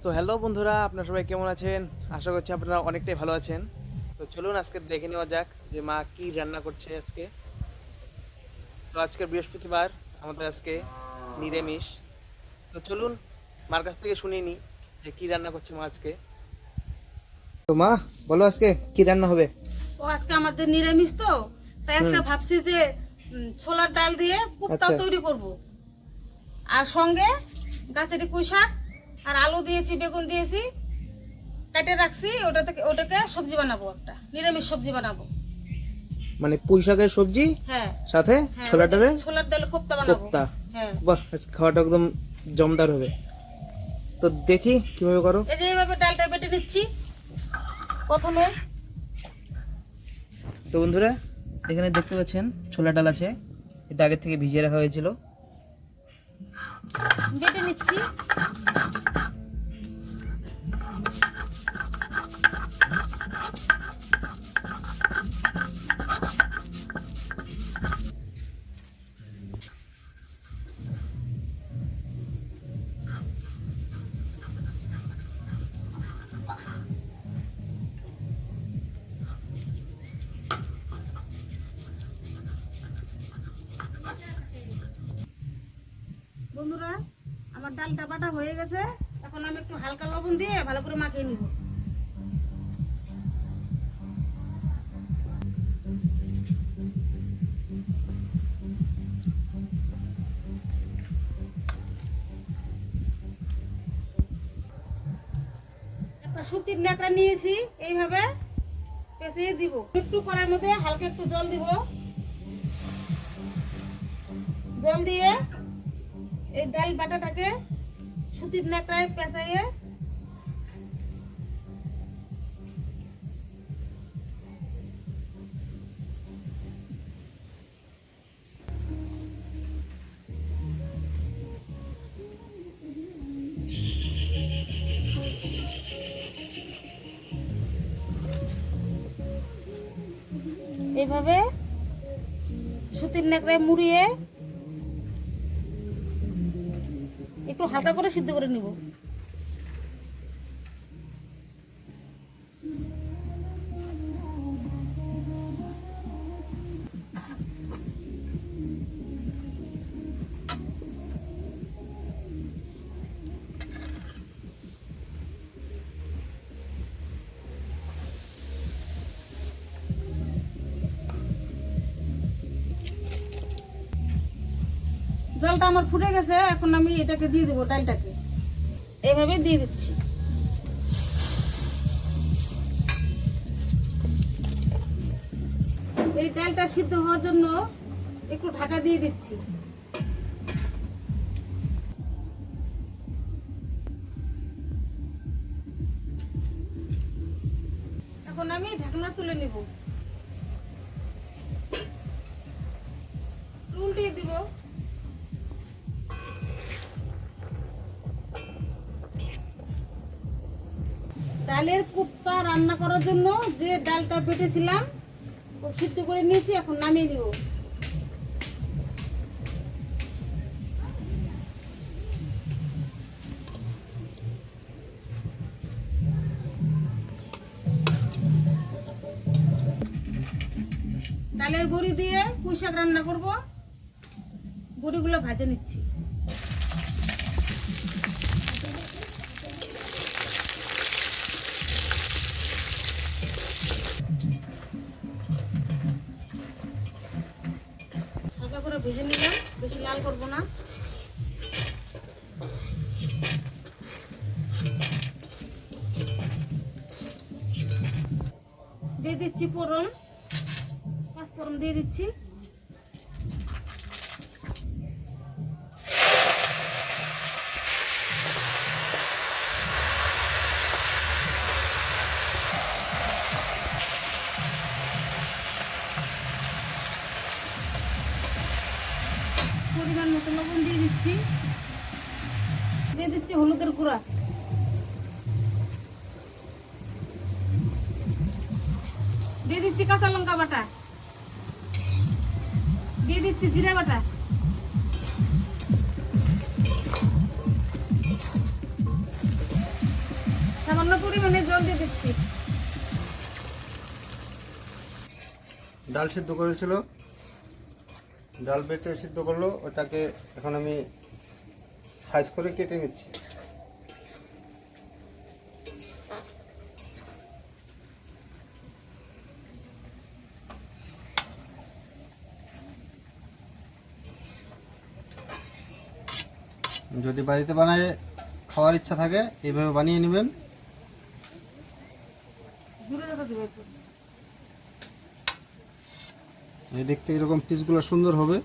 So hello বন্ধুরা, আপনারা সবাই কেমন আছেন? আশা করছি আপনারা অনেকটাই ভালো আছেন। তো চলুন আজকে দেখে নেওয়া যাক যে মা কি রান্না করছে আজকে। তো আজকে বৃহস্পতিবার, আমাদের আজকে নিরামিষ। তো চলুন মার কাছ থেকে শুনে নিই যে কি রান্না করছে মা আজকে। তো মা, বলো আজকে কি রান্না হবে? আজকে আমাদের নিরামিষ তো, তাই আজকে ভাবছি যে ছোলার ডাল দিয়ে কুপ্তা আচ্ছা। তৈরি করব। আর সঙ্গে গাছের পুঁই শাক আর আলু দিয়েছি, বেগুন দিয়েছি, কেটে রাখছি। ওটাকে সবজি বানাবো, একটা নিরামিষ সবজি বানাবো। মানে পুঁই শাকের সবজি হ্যাঁ সাথে হ্যাঁ, ছোলা ডালের ছোলার ডাল কোপ্তা বানাবো। কোপ্তা। হ্যাঁ, বাহ, আজকে খাওয়াটা একদম জমদার হবে। তো দেখি কিভাবে করো। এই যে এইভাবে ডালটা বেটে নিচ্ছি প্রথমে। তো বন্ধুরা, এখানে দেখতে পাচ্ছেন ছোলা ডাল আছে, এটা আগে থেকে ভিজিয়ে রাখা হয়েছিল। বেটে নিচ্ছি। বন্ধুরা, আমার ডালটা বাটা হয়ে গেছে। এখন আমি একটু হালকা লবণ দিয়ে ভালো করে মাখিয়ে নিব। একটা সুতির ন্যাকড়া নিয়েছি, এইভাবে পেঁচিয়ে দিব। একটু করার মধ্যে হালকা একটু জল দিব। জল দিয়ে এই ডাল বাটাটাকে সুতির ন্যাকড়ায় পেঁচাইয়ে এইভাবে সুতির ন্যাকড়ায় মুড়িয়ে একটু হালকা করে সিদ্ধ করে নিব। জলটা আমার ফুটে গেছে, এখন আমি এটাকে দিয়ে দেবো, ডালটাকে এইভাবে দিয়ে দিচ্ছি। এই ডালটা সিদ্ধ হওয়ার জন্য একটু ঢাকা দিয়ে দিচ্ছি। এখন আমি ঢাকনা তুলে নিব, উল্টিয়ে দিব। ডালের কুপ্তা রান্না করার জন্য যে ডালটা বেটেছিলাম ও সিদ্ধ করে নিয়েছি, এখন নামিয়ে নিব। ডালের বড়ি দিয়ে পুঁই শাক রান্না করব। বড়িগুলো ভাজে নিচ্ছি। হালকা করে ভেজে নিলাম, বেশি লাল করব না। দিয়ে দিচ্ছি ফোড়ন, পাঁচফোড়ন দিয়ে দিচ্ছি। পরিমাণ মতো লবণ দিয়ে দিচ্ছি। দিয়ে দিচ্ছি হলুদের গুঁড়া। দিয়ে দিচ্ছি কাঁচা লঙ্কা বাটা। দিয়ে দিচ্ছি জিরা বাটা। সামান্য পরিমাণে জল দিয়ে দিচ্ছি। ডাল সিদ্ধ করেছিল, ডাল বেটে সিদ্ধ করলো, ওটাকে এখন আমি সাইজ করে কেটে নিচ্ছি। যদি বাড়িতে বানায় খাওয়ার ইচ্ছা থাকে এইভাবে বানিয়ে নেবেন। এই দেখতে এরকম পিসগুলো সুন্দর হবে।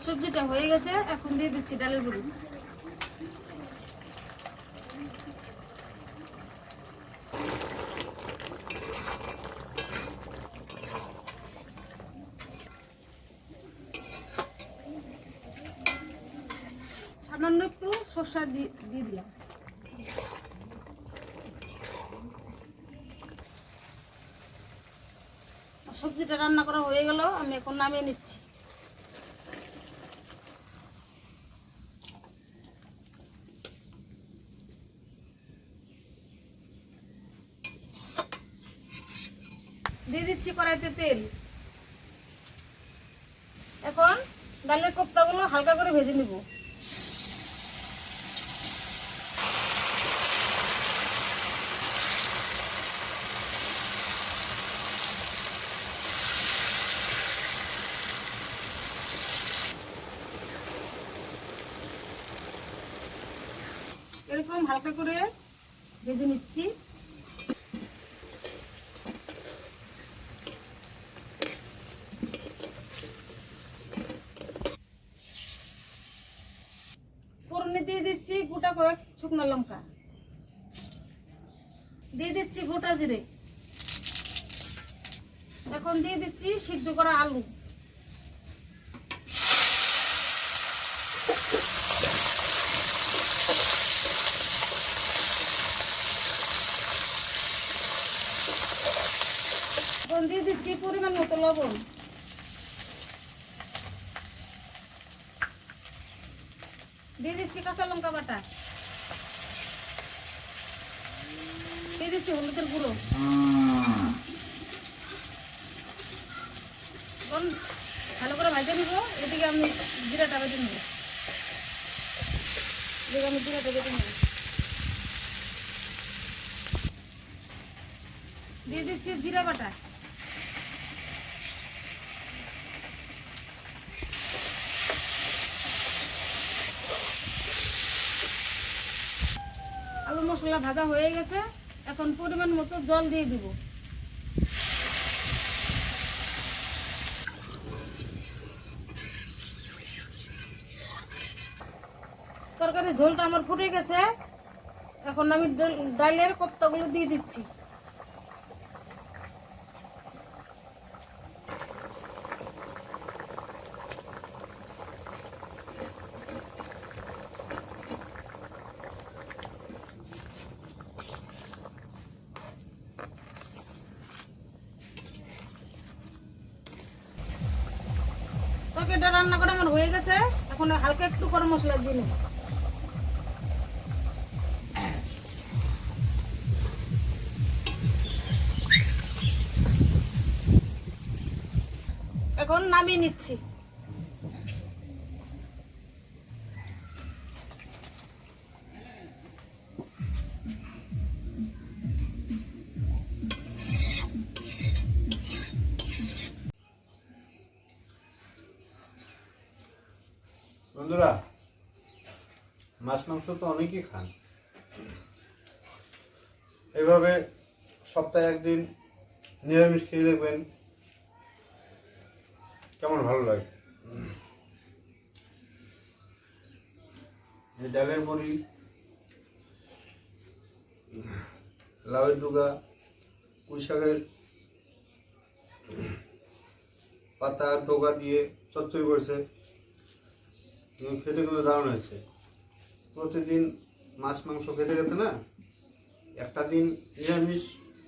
সবজিটা হয়ে গেছে, এখন দিয়ে দিচ্ছি ডালের বড়ি। সামান্য একটু সরষা দিয়ে দিলাম। সবজিটা রান্না করা হয়ে গেল, আমি এখন নামিয়ে নিচ্ছি। দিয়ে দিচ্ছি কড়াইতে তেল। এখন ডালের কোপ্তাগুলো হালকা করে ভেজে নিব। এরকম হালকা করে ভেজে নিচ্ছি। ফোড়নে দিয়ে দিচ্ছি গোটা কয়েক শুকনো লঙ্কা, দিয়ে দিচ্ছি গোটা জিরে, এখন দিয়ে দিচ্ছি সিদ্ধ করা আলু। এখন দিয়ে দিচ্ছি পরিমাণ মতো লবণ, দিয়ে দিচ্ছি কাঁচা লঙ্কা বাটা, দিয়ে দিচ্ছি হলুদের গুঁড়ো। এখন ভালো করে ভাজে নিব। এদিকে আমি জিরাটা বেটে নেব। দিয়ে দিচ্ছি জিরা বাটা, আলু মশলা ভাজা হয়ে গেছে, এখন পরিমাণ মতো জল দিয়ে দিব। তরকারির ঝোলটা আমার ফুটে গেছে, এখন আমি ডালের কোপ্তাগুলো দিয়ে দিচ্ছি। তরকারিটা রান্না করে আমার হয়ে গেছে, এখন হালকা একটু গরম মশলা দিয়ে নেব। এখন নামিয়ে নিচ্ছি। বন্ধুরা, মাছ মাংস তো অনেকেই খান, এভাবে সপ্তাহে একদিন নিরামিষ খেয়ে দেখবেন কেমন ভালো লাগে। এই ডালের বড়ি, লাউয়ের ডুগা, পুঁই শাকের পাতা ডোগা দিয়ে চচ্চড়ি করেছে। খেতে কিন্তু দারুণ হয়েছে। প্রতিদিন মাছ মাংস খেতে খেতে না একটা দিন নিরামিষ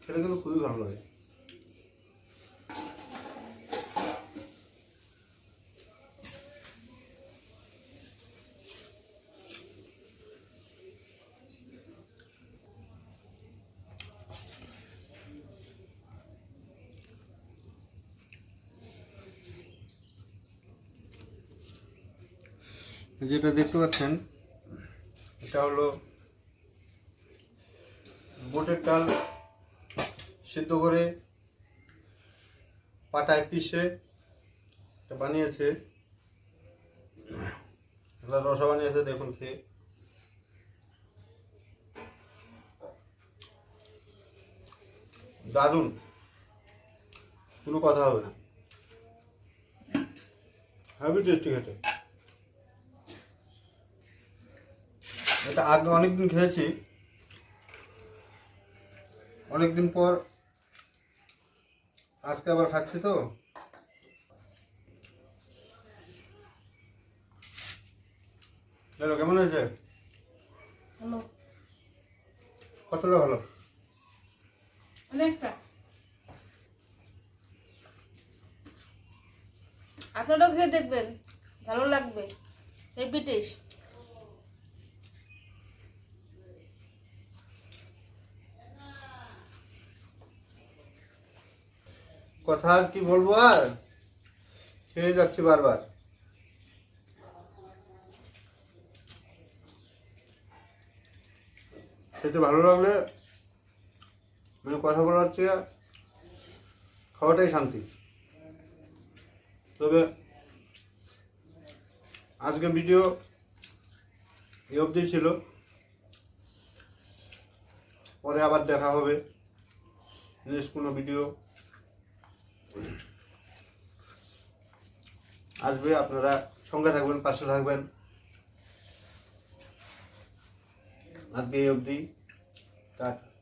খেলে কিন্তু খুবই ভালো লাগে। যেটা দেখতে পাচ্ছেন এটা হলো বুটের ডাল সিদ্ধ করে পাটায় পিষে এটা বানিয়েছে, এটা রসা বানিয়েছে। দেখুন খেয়ে দারুণ, কোনো কথা হবে না, হেভি টেস্টি খেতে। এটা আগে অনেকদিন খেয়েছি, অনেকদিন পর আজকে আবার খাচ্ছি তো। কেমন হয়েছে? হলো কতটা ভালো? অনেকটা। আপনারাও খেয়ে দেখবেন, ভালো লাগবে। Heavy taste. কথা আর কি বলবো, আর খেয়ে যাচ্ছি বারবার। খেতে ভালো লাগলে মানে কথা বলার চেয়ে খাওয়াটাই শান্তি। তবে আজকে ভিডিও এই অবধি ছিল, পরে আবার দেখা হবে নেক্সট কোনো ভিডিও আসবে। আপনারা সঙ্গে থাকবেন, পাশে থাকবেন। আজকে এই অবধি, টাটা।